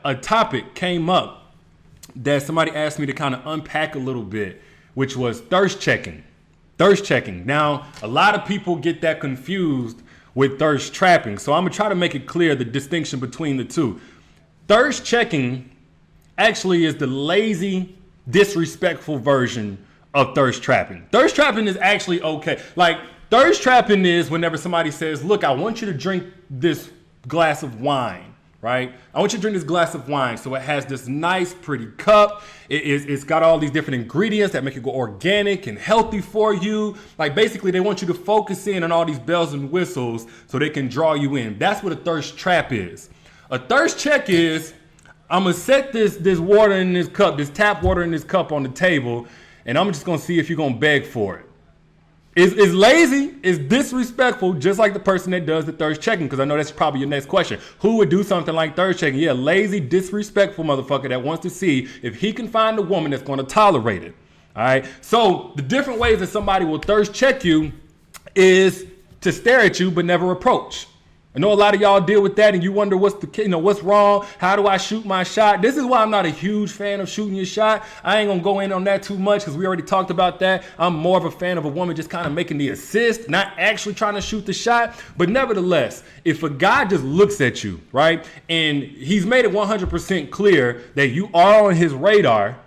A topic came up that somebody asked me to kind of unpack a little bit, which was thirst checking. Thirst checking. Now, a lot of people get that confused with thirst trapping. So I'm going to try to make it clear the distinction between the two. Thirst checking actually is the lazy, disrespectful version of thirst trapping. Thirst trapping is actually okay. Like, thirst trapping is whenever somebody says, look, I want you to drink this glass of wine, right? I want you to drink this glass of wine. So it has this nice, pretty cup. It's got all these different ingredients that make it go organic and healthy for you. Like, basically, they want you to focus in on all these bells and whistles so they can draw you in. That's what a thirst trap is. A thirst check is, I'm going to set this water in this cup, this tap water in this cup on the table, and I'm just going to see if you're going to beg for it. It's lazy, it's disrespectful, just like the person that does the thirst checking, because I know that's probably your next question. Who would do something like thirst checking? Yeah, lazy, disrespectful motherfucker that wants to see if he can find a woman that's going to tolerate it. All right? So the different ways that somebody will thirst check you is to stare at you but never approach. I know a lot of y'all deal with that and you wonder what's wrong? How do I shoot my shot? This is why I'm not a huge fan of shooting your shot. I ain't gonna go in on that too much because we already talked about that. I'm more of a fan of a woman just kind of making the assist, not actually trying to shoot the shot. But nevertheless, if a guy just looks at you, right, and he's made it 100% clear that you are on his radar,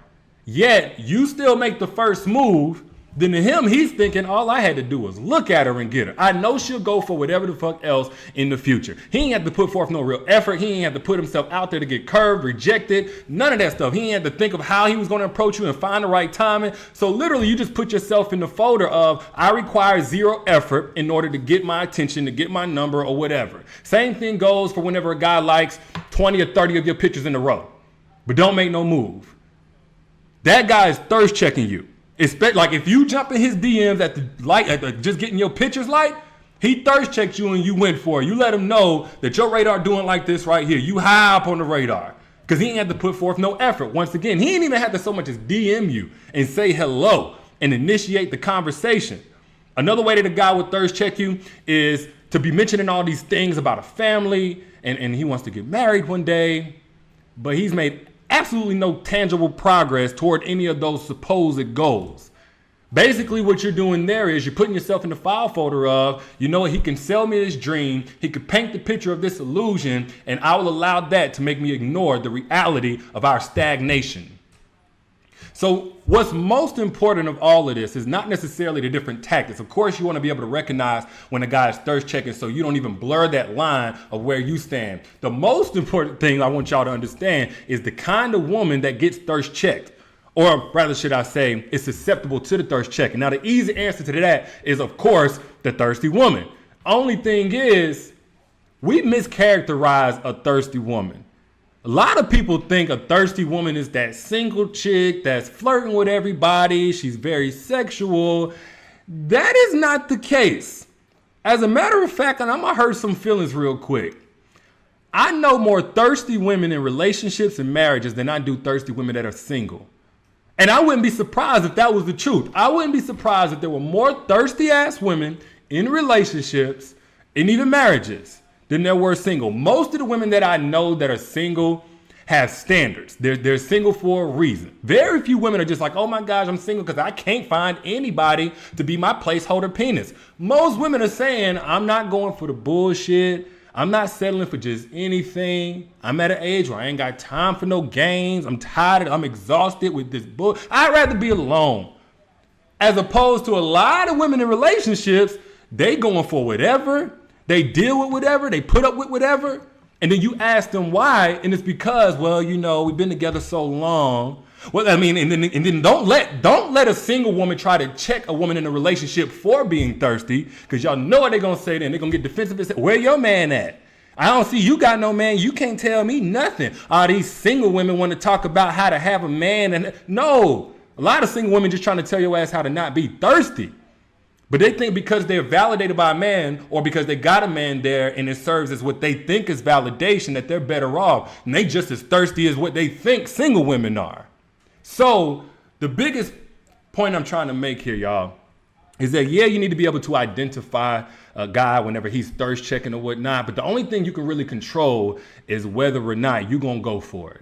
yet you still make the first move, then to him, he's thinking all I had to do was look at her and get her. I know she'll go for whatever the fuck else in the future. He ain't have to put forth no real effort. He ain't have to put himself out there to get curved, rejected, none of that stuff. He ain't had to think of how he was going to approach you and find the right timing. So literally, you just put yourself in the folder of I require zero effort in order to get my attention, to get my number or whatever. Same thing goes for whenever a guy likes 20 or 30 of your pictures in a row, but don't make no move. That guy is thirst checking you. Like if you jump in his DMs at the light, just getting your pictures light, he thirst checked you and you went for it. You let him know that your radar doing like this right here. You high up on the radar because he ain't had to put forth no effort. Once again, he ain't even had to so much as DM you and say hello and initiate the conversation. Another way that a guy would thirst check you is to be mentioning all these things about a family and he wants to get married one day, but he's made absolutely no tangible progress toward any of those supposed goals. Basically, what you're doing there is you're putting yourself in the file folder of, you know what, he can sell me this dream, he could paint the picture of this illusion, and I will allow that to make me ignore the reality of our stagnation. So what's most important of all of this is not necessarily the different tactics. Of course, you want to be able to recognize when a guy is thirst checking so you don't even blur that line of where you stand. The most important thing I want y'all to understand is the kind of woman that gets thirst checked. Or rather, should I say, is susceptible to the thirst checking. Now, the easy answer to that is, of course, the thirsty woman. Only thing is, we mischaracterize a thirsty woman. A lot of people think a thirsty woman is that single chick that's flirting with everybody. She's very sexual. That is not the case. As a matter of fact, and I'm going to hurt some feelings real quick. I know more thirsty women in relationships and marriages than I do thirsty women that are single. And I wouldn't be surprised if that was the truth. I wouldn't be surprised if there were more thirsty ass women in relationships and even marriages than there were single. Most of the women that I know that are single have standards. They're single for a reason. Very few women are just like, oh my gosh, I'm single because I can't find anybody to be my placeholder penis. Most women are saying, I'm not going for the bullshit. I'm not settling for just anything. I'm at an age where I ain't got time for no games. I'm tired. I'm exhausted with this bull. I'd rather be alone. As opposed to a lot of women in relationships, they going for whatever. They deal with whatever, they put up with whatever, and then you ask them why, and it's because, well, you know, we've been together so long. Well, I mean, and then don't let a single woman try to check a woman in a relationship for being thirsty, because y'all know what they're gonna say then. They're gonna get defensive and say, where your man at? I don't see you got no man. You can't tell me nothing. All these single women want to talk about how to have a man, and no, a lot of single women just trying to tell your ass how to not be thirsty. But they think because they're validated by a man or because they got a man there and it serves as what they think is validation that they're better off. And they just as thirsty as what they think single women are. So the biggest point I'm trying to make here, y'all, is that, yeah, you need to be able to identify a guy whenever he's thirst checking or whatnot. But the only thing you can really control is whether or not you're going to go for it.